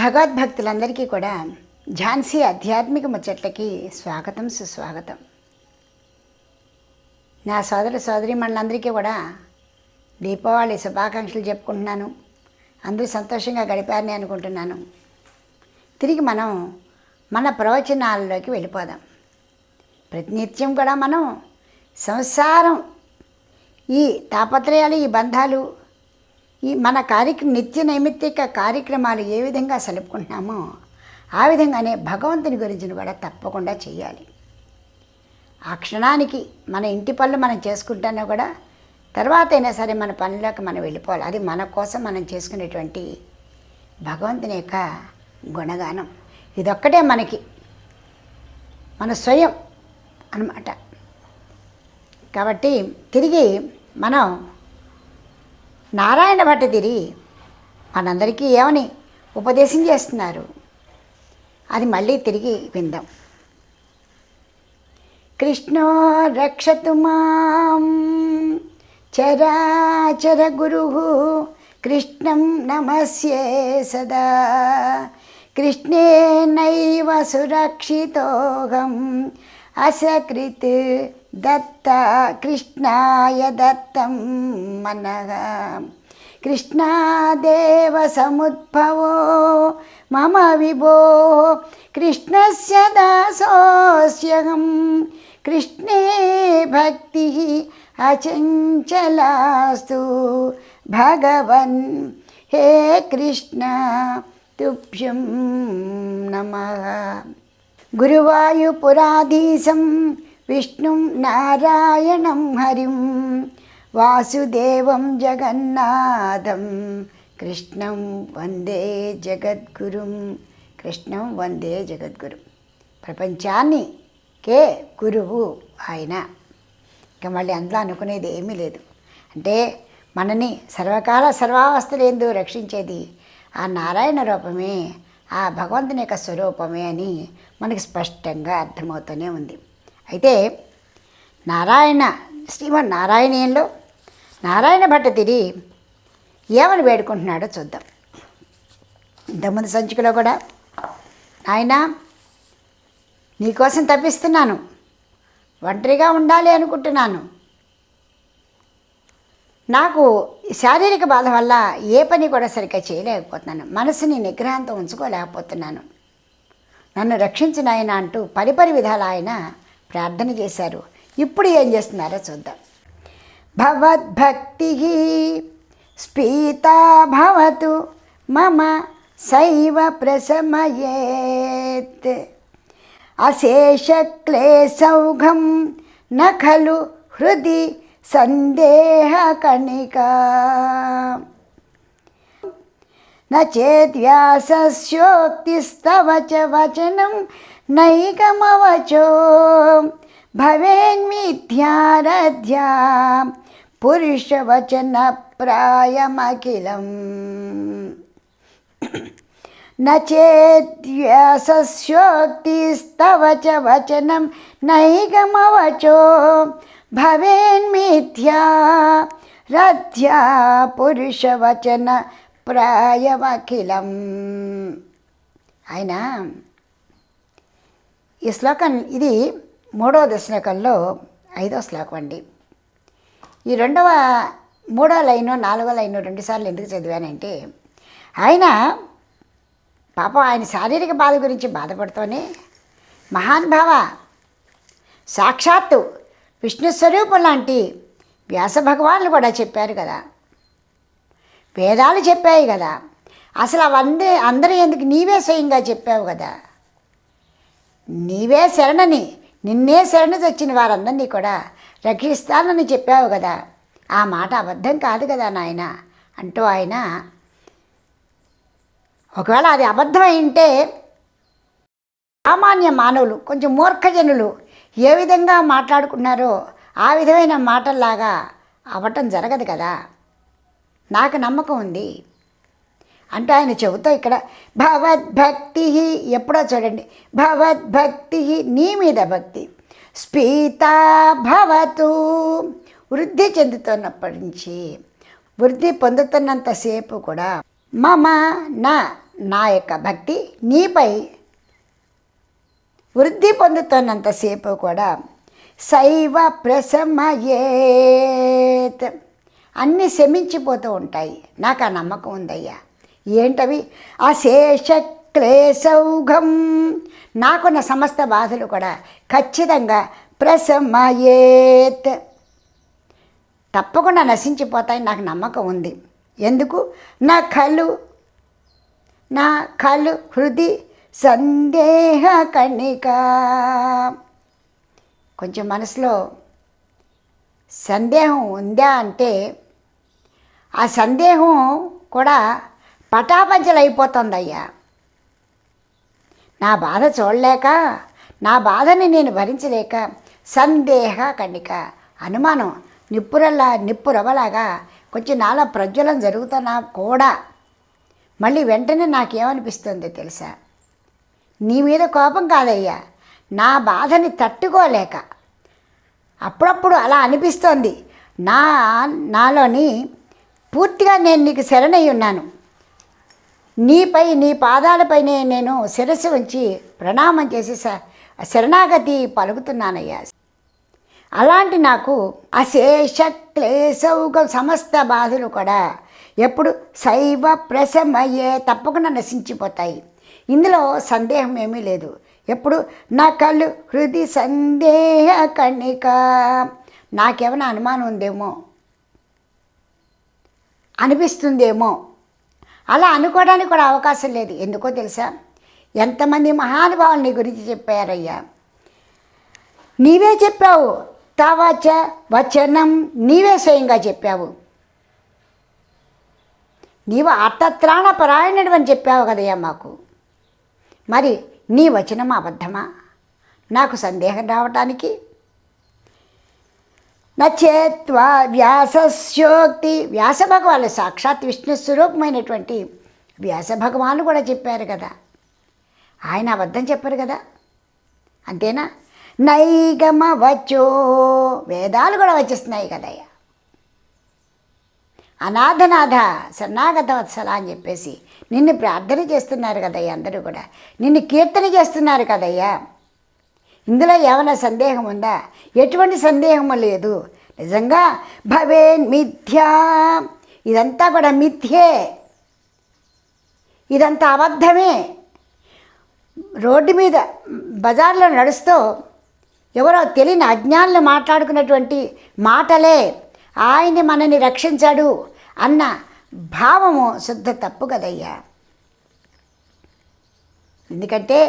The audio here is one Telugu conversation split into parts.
భగవద్భక్తులందరికీ కూడా ఝాన్సీ ఆధ్యాత్మిక ముచ్చట్లకి స్వాగతం సుస్వాగతం. నా సోదర సోదరీమణులందరికీ కూడా దీపావళి శుభాకాంక్షలు చెప్పుకుంటున్నాను. అందరూ సంతోషంగా గడిపారని అనుకుంటున్నాను. తిరిగి మనం మన ప్రవచనాలలోకి వెళ్ళిపోదాం. ప్రతినిత్యం కూడా మనం సంసారం, ఈ తాపత్రయాలు, ఈ బంధాలు, ఈ మన నిత్య నైమిత్తిక కార్యక్రమాలు ఏ విధంగా సలుపుకుంటున్నామో ఆ విధంగానే భగవంతుని గురించి కూడా తప్పకుండా చేయాలి. ఆ క్షణానికి మన ఇంటి పనులు మనం చేసుకుంటానో కూడా తర్వాత అయినా సరే మన పనులకు మనం వెళ్ళిపోవాలి. అది మన కోసం మనం చేసుకునేటువంటి భగవంతుని యొక్క గుణగానం. ఇదొక్కటే మనకి మన స్వయం అన్నమాట. కాబట్టి తిరిగి మనం నారాయణ భట్టతిరి మనందరికీ ఏమని ఉపదేశం చేస్తున్నారు అది మళ్ళీ తిరిగి విందాం. కృష్ణో రక్షతు మాం చరాచర గురుః కృష్ణం నమస్యే సదా కృష్ణేనైవ సురక్షితోహం అసకృత్ దత్త కృష్ణాయ దత్తం మనః కృష్ణాదేవ సముద్భవో మమ విభో కృష్ణస్య దాసోస్యహం కృష్ణే భక్తి అచంచలాస్తు భగవన్ హే కృష్ణ తుభ్యం నమః. గురువాయూపురాధీశం విష్ణుం నారాయణం హరిం వాసుదేవం జగన్నాథం కృష్ణం వందే జగద్గురుం. కృష్ణం వందే జగద్గురు. ప్రపంచానికే గురువు ఆయన. ఇంకా మళ్ళీ అందులో అనుకునేది ఏమీ లేదు. అంటే మనని సర్వకాల సర్వావస్థలందు రక్షించేది ఆ నారాయణ రూపమే, ఆ భగవంతుని యొక్క స్వరూపమే అని మనకి స్పష్టంగా అర్థమవుతూనే ఉంది. అయితే శ్రీమన్నారాయణీయంలో నారాయణ భట్టతిరి ఏమని వేడుకుంటున్నాడో చూద్దాం. ఇంతకుముందు సంచికలో కూడా ఆయన నీకోసం తప్పిస్తున్నాను, ఒంటరిగా ఉండాలి అనుకుంటున్నాను, నాకు శారీరక బాధ వల్ల ఏ పని కూడా సరిగ్గా చేయలేకపోతున్నాను, మనసుని నిగ్రహంతో ఉంచుకోలేకపోతున్నాను, నన్ను రక్షించిన ఆయన అంటూ పరిపరి విధాలు ఆయన ప్రార్థన చేశారు. ఇప్పుడు ఏం చేస్తున్నారో చూద్దాం. భవద్భక్తి స్ఫీతా భవతు మమ సైవ ప్రశమయేత్ అశేషక్లేశౌఘం న ఖలు హృది సందేహకణికా న చేద్వ్యాసస్యోక్తిస్తవ చ వచనం నైకమవచో భవేన్మిథ్యారధ్యా పురుషవచన ప్రాయమఖిలం న చేద్వ్యాసస్యోక్తిస్తవ చ వచనం నైకమవచో భవేన్మిథ్యా రథ్యా పురుషవచన ప్రాయమఖిలం. ఆయన ఈ శ్లోకం, ఇది 3వ దశకంలో 5వ శ్లోకం అండి. ఈ 3వ లైను 4వ లైను 2 సార్లు ఎందుకు చదివానంటే, ఆయన పాపం ఆయన శారీరక బాధ గురించి బాధపడుతూనే మహానుభావ సాక్షాత్తు విష్ణు స్వరూపం లాంటి వ్యాస భగవానులు కూడా చెప్పారు కదా, వేదాలు చెప్పాయి కదా, అసలు అవన్నీ అందరూ ఎందుకు నీవే స్వయంగా చెప్పావు కదా, నీవే శరణని, నిన్నే శరణి వచ్చిన వారందరినీ కూడా రక్షిస్తానని చెప్పావు కదా, ఆ మాట అబద్ధం కాదు కదా నాయన అంటూ ఆయన, ఒకవేళ అది అబద్ధమైంటే సామాన్య మానవులు, కొంచెం మూర్ఖజనులు ఏ విధంగా మాట్లాడుకున్నారో ఆ విధమైన మాటల్లాగా అవ్వటం జరగదు కదా, నాకు నమ్మకం ఉంది అంటే ఆయన చెబుతూ ఇక్కడ భవద్భక్తి, ఎప్పుడో చూడండి, భవద్భక్తి నీ మీద భక్తి, స్ఫీతా భవతు వృద్ధి చెందుతున్నప్పటి నుంచి, వృద్ధి పొందుతున్నంతసేపు కూడా మమ నా నా యొక్క భక్తి నీపై వృద్ధి పొందుతున్నంతసేపు కూడా శైవ ప్రశమయేత్ అన్నీ శమించిపోతూ ఉంటాయి. నాకు ఆ నమ్మకం ఉందయ్యా. ఏంటవి? అశేష క్లేశౌఘం, నాకున్న సమస్త బాధలు కూడా ఖచ్చితంగా ప్రశమయేత్ తప్పకుండా నశించిపోతాయి, నాకు నమ్మకం ఉంది. ఎందుకు? నా కలు హృది సందేహ కణిక. కొంచెం మనసులో సందేహం ఉందా అంటే ఆ సందేహం కూడా పటాపంచలైపోతుందయ్యా. నా బాధ చూడలేక, నా బాధని నేను భరించలేక సందేహ కణిక, అనుమానం నిప్పు రవ్వలాగా కొంచెం నాలో ప్రజ్వలం జరుగుతున్నా కూడా మళ్ళీ వెంటనే నాకేమనిపిస్తుంది తెలుసా? నీ మీద కోపం కాదయ్యా, నా బాధని తట్టుకోలేక అప్పుడప్పుడు అలా అనిపిస్తోంది. నాలోని పూర్తిగా నేను నీకు శరణై ఉన్నాను. నీ పాదాలపైనే నేను శిరస్సు ఉంచి ప్రణామం చేసి శరణాగతి పలుకుతున్నానయ్యా. అలాంటి నాకు అశేష క్లేశౌఘం సమస్త బాధలు కూడా ఎప్పుడు శైవ ప్రశమయ్యే తప్పకుండా నశించిపోతాయి. ఇందులో సందేహం ఏమీ లేదు. ఎప్పుడు నా కళ్ళు హృది సందేహ కణిక, నాకేమైనా అనుమానం ఉందేమో, అనిపిస్తుందేమో, అలా అనుకోవడానికి కూడా అవకాశం లేదు. ఎందుకో తెలుసా? ఎంతమంది మహానుభావులు నీ గురించి చెప్పారయ్యా. నీవే చెప్పావు, తవచ వచనం, నీవే స్వయంగా చెప్పావు. నీవు అర్థత్రాణ పరాయణుడు అని చెప్పావు కదయ్యా మాకు. మరి నీ వచనం అబద్ధమా? నాకు సందేహం రావటానికి. నచేత్వా వ్యాసస్యోక్తి, వ్యాస భగవాను సాక్షాత్ విష్ణు స్వరూపమైనటువంటి వ్యాస భగవాను కూడా చెప్పారు కదా, ఆయన అబద్ధం చెప్పారు కదా, అంతేనా? నైగమ వచ్చో, వేదాలు కూడా వచ్చేస్తున్నాయి కదయ్యా. అనాథనాథ శరణాగత వత్సల అని చెప్పేసి నిన్ను ప్రార్థన చేస్తున్నారు కదయ్యా, అందరూ కూడా నిన్ను కీర్తన చేస్తున్నారు కదయ్యా. ఇందులో ఏమైనా సందేహం ఉందా? ఎటువంటి సందేహము లేదు. నిజంగా భవేన్ మిథ్యా, ఇదంతా కూడా మిథ్యే, ఇదంతా అబద్ధమే. రోడ్డు మీద బజార్లో నడుస్తూ ఎవరో తెలియని అజ్ఞానులు మాట్లాడుకున్నటువంటి మాటలే ఆయన్ని మనని రక్షించాడు అన్న భావము శుద్ధ తప్పు కదయ్యా. ఎందుకంటే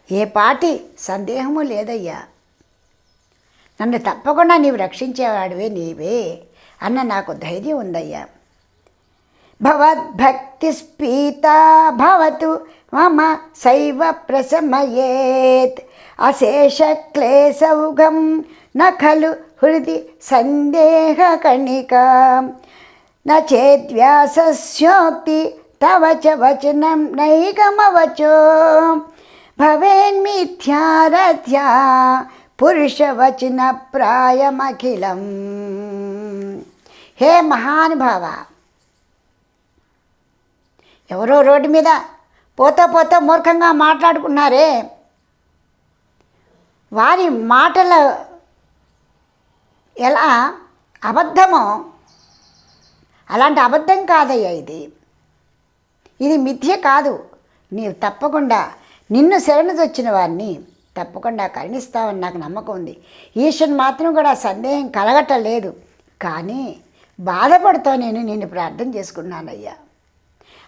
ఏ పాటి సందేహము లేదయ్యా. నన్ను తప్పకుండా నీవు రక్షించేవాడివే నీవే అన్న నాకు ధైర్యం ఉందయ్యా. భవద్భక్తి స్పీతా భవతు మమ శైవ ప్రశమయేత్ అశేష క్లేశౌఘం న ఖలు హృది సందేహ కణిక నచేద్వ్యాసస్యోక్తి తవ చ వచనం నైగమవచో భవేన్మిథ్యారథ్యా పురుషవచన ప్రాయమఖిలం. హే మహానుభావ, ఎవరో రోడ్డు మీద పోతా మూర్ఖంగా మాట్లాడుకున్నారే, వారి మాటలు ఎలా అబద్ధమో అలాంటి అబద్ధం కాదయ్యా ఇది మిథ్య కాదు. నీవు తప్పకుండా నిన్ను శరణొచ్చిన వారిని తప్పకుండా కరుణిస్తావని నాకు నమ్మకం ఉంది. ఈశ్వరుని మాత్రం కూడా సందేహం కలగటలేదు. కానీ బాధపడుతూ నేను నిన్ను ప్రార్థన చేసుకున్నానయ్యా.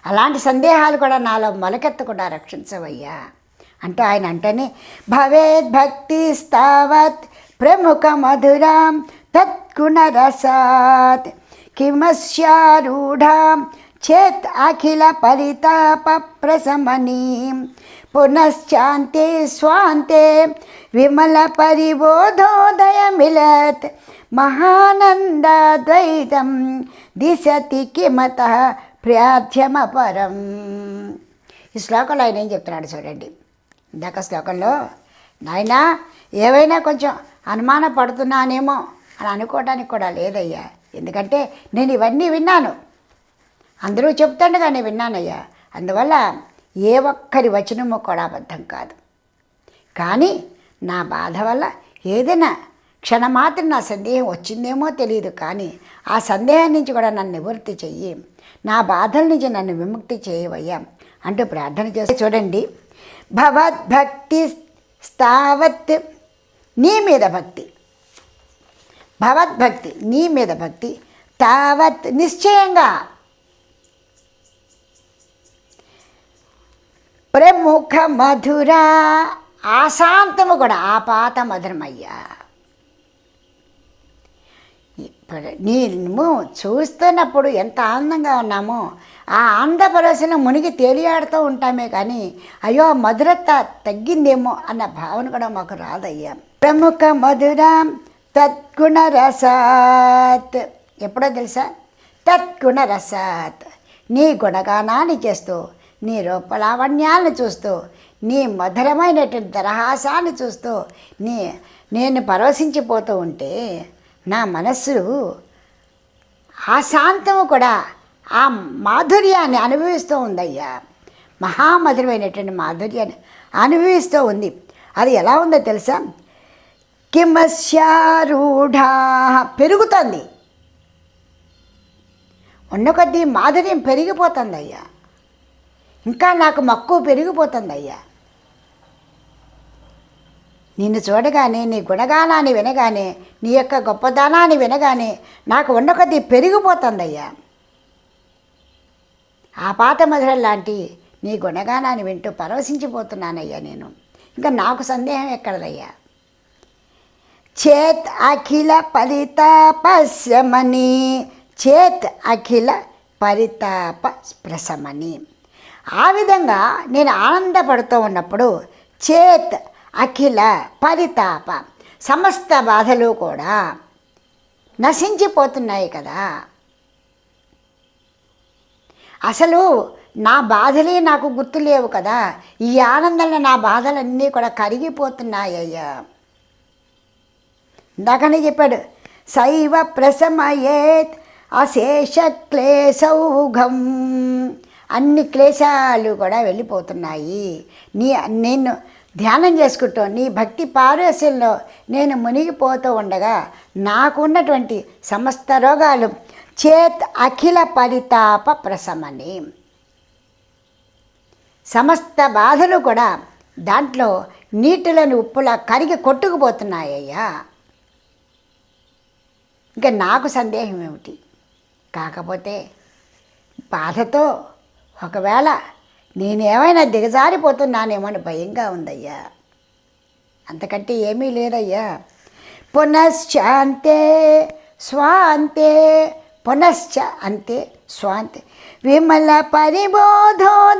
అలాంటి సందేహాలు కూడా నాలో మొలకెత్తకుండా రక్షించవయ్యా అంటూ ఆయన అంటేనే భవేద్భక్తి స్తావత్ ప్రముఖ మధురాం తత్గుణరసాత్ కిమస్యారూఢాం చేత్ అఖిల పరితాప ప్రశమనీం పునశ్చాంతే స్వాంతే విమల పరిబోధోదయ మిలత్ మహానందద్వైతం దిశతి కిమత ప్రార్థ్యమపరం. ఈ శ్లోకంలో ఆయన ఏం చెప్తున్నాడు చూడండి. ఇందాక శ్లోకంలో నాయనా ఏవైనా కొంచెం అనుమాన పడుతున్నానేమో అని అనుకోవడానికి కూడా లేదయ్యా. ఎందుకంటే నేను ఇవన్నీ విన్నాను, అందరూ చెప్తుండగా నేను విన్నానయ్యా. అందువల్ల ఏ ఒక్కరి వచనము కూడా అబద్ధం కాదు. కానీ నా బాధ వల్ల ఏదైనా క్షణమాత్రం నా సందేహం వచ్చిందేమో తెలియదు, కానీ ఆ సందేహం నుంచి కూడా నన్ను నివృత్తి చెయ్యి, నా బాధల నుంచి నన్ను విముక్తి చేయవయ్యా అంటూ ప్రార్థన చేసి చూడండి. భగవద్భక్తి స్థావత్, నీ మీద భక్తి, భగవద్భక్తి నీ మీద భక్తి, తావత్ నిశ్చయంగా, ప్రముఖ మధుర ఆశాంతము కూడా ఆపాత మధురమయ్యా. ఇప్పుడు నేను చూస్తున్నప్పుడు ఎంత ఆనందంగా ఉన్నామో ఆ ఆనంద పరవశంలో మునిగి తేలియాడుతూ ఉంటామే, కానీ అయ్యో మధురత తగ్గిందేమో అన్న భావన కూడా మాకు రాదయ్యా. ప్రముఖ మధుర తద్గుణ రసాత్, ఎప్పుడో తెలుసా? తద్గుణ రసాత్, నీ గుణగానాన్ని చేస్తూ, నీ రూపలావణ్యాలను చూస్తూ, నీ మధురమైనటువంటి దరహాసాన్ని చూస్తూ నేను పరవశించిపోతూ ఉంటే నా మనస్సు ఆ శాంతము కూడా ఆ మాధుర్యాన్ని అనుభవిస్తూ ఉందయ్యా. మహామధురమైనటువంటి మాధుర్యాన్ని అనుభవిస్తూ ఉంది. అది ఎలా ఉందో తెలుసా? కిమస్యారూఢా, పెరుగుతుంది, ఉన్న కొద్దీ మాధుర్యం పెరిగిపోతుందయ్యా. ఇంకా నాకు మక్కువ పెరిగిపోతుందయ్యా. నిన్ను చూడగానే, నీ గుణగానాన్ని వినగానే, నీ యొక్క గొప్పదనాన్ని వినగానే నాకు ఉన్న కొద్దీ పెరిగిపోతుందయ్యా. ఆ పాత మధురం లాంటి నీ గుణగానాన్ని వింటూ పరవశించిపోతున్నానయ్యా నేను. ఇంకా నాకు సందేహం ఎక్కడదయ్యా. చేత్ అఖిల పరితాపశమని, చేత్ అఖిల పరితాప ప్రశమని. ఆ విధంగా నేను ఆనందపడుతూ ఉన్నప్పుడు చేత్ అఖిల పరితాప, సమస్త బాధలు కూడా నశించిపోతున్నాయి కదా. అసలు నా బాధలే నాకు గుర్తులేవు కదా. ఈ ఆనందంలో నా బాధలన్నీ కూడా కరిగిపోతున్నాయ్యా. ఇందాకనే చెప్పాడు, శైవ ప్రశమయేత్ అశేష క్లేశౌఘం, అన్ని క్లేశాలు కూడా వెళ్ళిపోతున్నాయి. నేను ధ్యానం చేసుకుంటూ నీ భక్తి పారవశ్యంలో నేను మునిగిపోతూ ఉండగా నాకున్నటువంటి సమస్త రోగాలు చేత్ అఖిల పరితాప ప్రశమని, సమస్త బాధలు కూడా దాంట్లో నీటిలోని ఉప్పులా కరిగి కొట్టుకుపోతున్నాయ్యా. ఇంకా నాకు సందేహం ఏమిటి? కాకపోతే బాధతో ఒకవేళ నేనేమైనా దిగజారిపోతున్నానేమో అని భయంగా ఉందయ్యా. అంతకంటే ఏమీ లేదయ్యా. పునశ్చాంతే స్వాంతే, పునశ్చ అంతే స్వాంతే, విమల పరిబోధోదయమిలత్.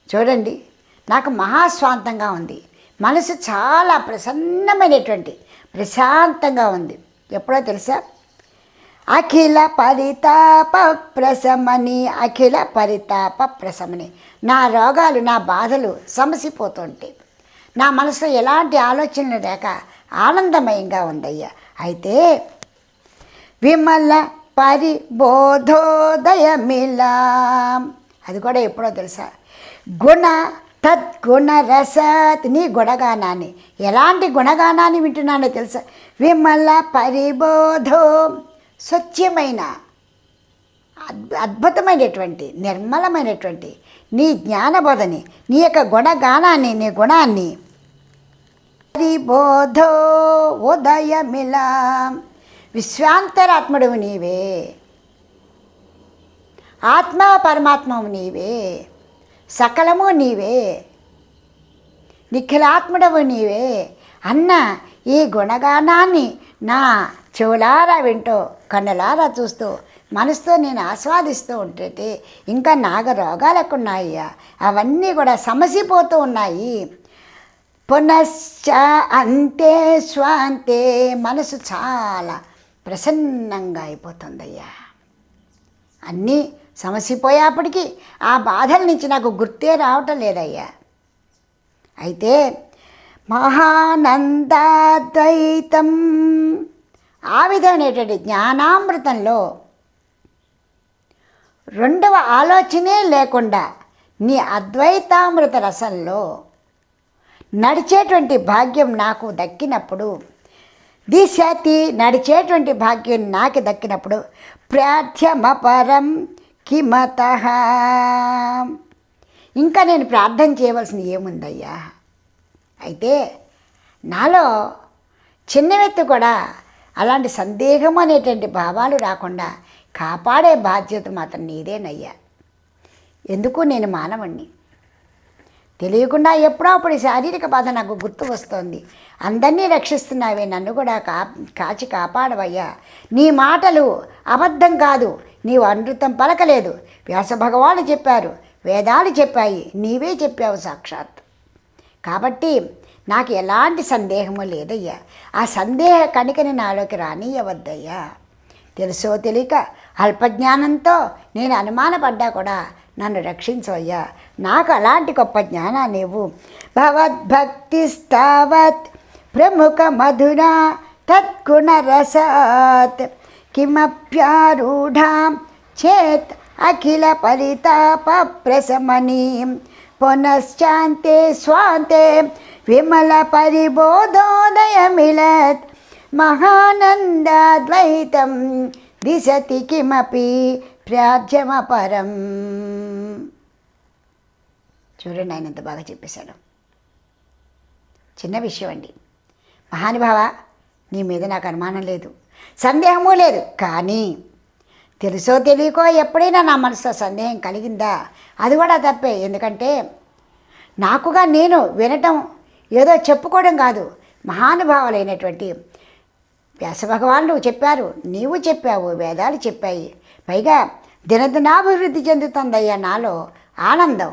చూడండి, నాకు మహాస్వాంతంగా ఉంది. మనసు చాలా ప్రశాంతంగా ఉంది. ఎప్పుడో తెలుసా? అఖిల పరితాప ప్రశమని, అఖిల పరితాప ప్రశమని. నా రోగాలు, నా బాధలు సమసిపోతుంటే నా మనసులో ఎలాంటి ఆలోచనలు లేక ఆనందమయంగా ఉందయ్యా. అయితే విమల పరిబోధోదయమిలా, అది కూడా ఎప్పుడో తెలుసా? గుణ తద్గుణ రసత్, నీ గుణగానాన్ని, ఎలాంటి గుణగానాన్ని వింటున్నానో తెలుసా? విమల పరిబోధో, స్వచ్ఛమైన అద్భుతమైనటువంటి నిర్మలమైనటువంటి నీ జ్ఞానబోధని, నీ యొక్క గుణగానాన్ని, నీ గుణాన్ని, పరిబోధో ఉదయమిలా, విశ్వాంతరాత్ముడువు నీవే, ఆత్మ పరమాత్మవు నీవే, సకలము నీవే, నిఖిలాత్ముడవు నీవే అన్న ఈ గుణగానాన్ని నా చెవులారా వింటూ, కన్నులారా చూస్తూ, మనసుతో నేను ఆస్వాదిస్తూ ఉంటే ఇంకా నాగ రోగాలు ఎక్కున్నాయ్యా. అవన్నీ కూడా సమసిపోతూ ఉన్నాయి. పునశ్చ అంతే స్వాంతే, మనసు చాలా ప్రసన్నంగా అయిపోతుందయ్యా. అన్నీ సమసిపోయేప్పటికీ ఆ బాధల నుంచి నాకు గుర్తే రావటం లేదయ్యా. అయితే మహానందాద్వైతం, ఆ విధమైనటువంటి జ్ఞానామృతంలో రెండవ ఆలోచనే లేకుండా నీ అద్వైతామృత రసంలో నడిచేటువంటి భాగ్యం నాకు దక్కినప్పుడు, దిశతి నడిచేటువంటి భాగ్యం నాకు దక్కినప్పుడు ప్రార్థ్యమపరం కిమతః, ఇంకా నేను ప్రార్థన చేయవలసింది ఏముందయ్యా. అయితే నాలో చిన్నవెత్తు కూడా అలాంటి సందేహం అనేటువంటి భావాలు రాకుండా కాపాడే బాధ్యత మాత్రం నీదేనయ్యా. ఎందుకు నేను మానవుణ్ణి, తెలియకుండా ఎప్పుడో అప్పుడు శారీరక బాధ నాకు గుర్తు వస్తోంది. అందరినీ రక్షిస్తున్నావే, నన్ను కూడా కాచి కాపాడవయ్యా. నీ మాటలు అబద్ధం కాదు, నీవు అమృతం పలకలేదు. వ్యాస భగవానుడు చెప్పారు, వేదాలు చెప్పాయి, నీవే చెప్పావు సాక్షాత్. కాబట్టి నాకు ఎలాంటి సందేహము లేదయ్యా. ఆ సందేహ కణికని నాలోకి రానియవద్దయ్యా. తెలుసో తెలియక అల్పజ్ఞానంతో నేను అనుమానపడ్డా కూడా నన్ను రక్షించవయ్యా. నాకు అలాంటి గొప్ప జ్ఞానాన్ని ఇవ్వు. భవద్భక్తిస్తావత్ ప్రముఖ మధురా తద్గుణరసాత్ కిమప్యారూఢాం చేత్ అఖిల పరితాప ప్రశమనీం పునశ్చాంతే స్వాంతే విమల పరిబోధోదయమిలత్ మహానందాద్వైతం దిశతి కిమపి ప్రాజ్యమపరం. చూడండి, ఆయన ఎంత బాగా చెప్పేశాడు. చిన్న విషయం అండి. మహానుభావ, నీ మీద నాకు అనుమానం లేదు, సందేహమూ లేదు. కానీ తెలుసో తెలియకో ఎప్పుడైనా నా మనసులో సందేహం కలిగిందా, అది కూడా తప్పే. ఎందుకంటే నాకుగా నేను వినటం ఏదో చెప్పుకోవడం కాదు. మహానుభావులైనటువంటి వ్యాస భగవానుడు చెప్పారు, నీవు చెప్పావు, వేదాలు చెప్పాయి. పైగా దినదినాభివృద్ధి చెందుతుందయ్యా నాలో ఆనందం,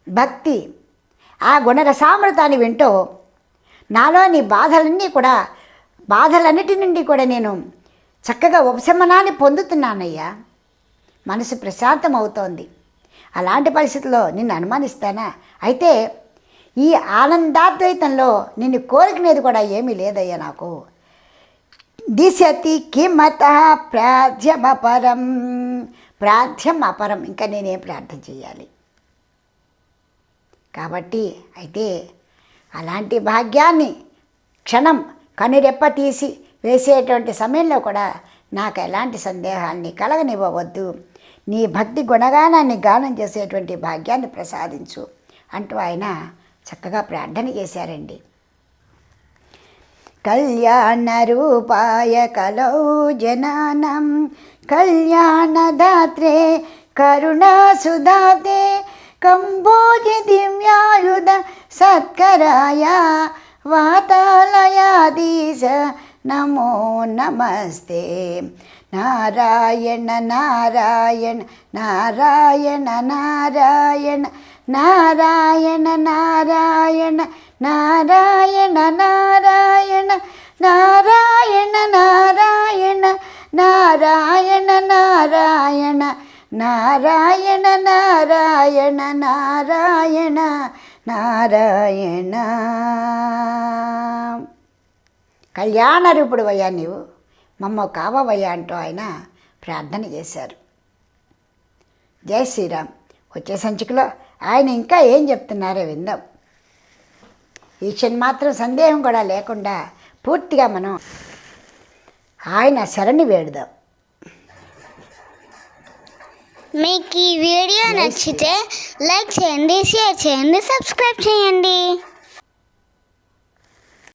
భక్తి. ఆ గుణరసామృతాన్ని వింటూ నాలోని బాధలన్నిటి నుండి కూడా నేను చక్కగా ఉపశమనాన్ని పొందుతున్నానయ్యా. మనసు ప్రశాంతం అవుతోంది. అలాంటి పరిస్థితుల్లో నిన్ను అనుమానిస్తానా? అయితే ఈ ఆనందాద్వైతంలో నిన్ను కోరికనేది కూడా ఏమీ లేదయ్యా నాకు. దిశతి కిమతః ప్రార్థ్యమపరం, ప్రార్థ్యం అపరం, ఇంకా నేనేం ప్రార్థన చేయాలి. కాబట్టి అయితే అలాంటి భాగ్యాన్ని క్షణం కనురెప్ప తీసి వేసేటువంటి సమయంలో కూడా నాకు ఎలాంటి సందేహాన్ని కలగనివ్వవద్దు. నీ భక్తి గుణగానాన్ని గానం చేసేటువంటి భాగ్యాన్ని ప్రసాదించు అంటూ ఆయన చక్కగా ప్రార్థన చేశారండి. కళ్యాణ రూపాయ కలౌ జనానం కళ్యాణదాత్రే కరుణాసుదాతే కంబోజి దివ్యాయుధ సత్కరాయ వాతాలయాధీశ నమో నమస్తే. నారాయణ నారాయణ నారాయణ నారాయణ నారాయణ నారాయణ నారాయణ నారాయణ నారాయణ నారాయణ నారాయణ నారాయణ నారాయణ నారాయణ నారాయణ నారాయణ. కళ్యాణ రూపుడు వయ్యా, నీవు మమ్మ కావవయ్యా అంటూ ఆయన ప్రార్థన చేశారు. జై శ్రీరామ్. వచ్చే సంచికలో ఆయన ఇంకా ఏం చెప్తున్నారో విందాం. ఈ మాత్రం సందేహం కూడా లేకుండా పూర్తిగా మనం ఆయన శరణి వేడుదాం. మీకు ఈ వీడియో నచ్చితే లైక్ చేయండి, షేర్ చేయండి, సబ్స్క్రైబ్ చేయండి.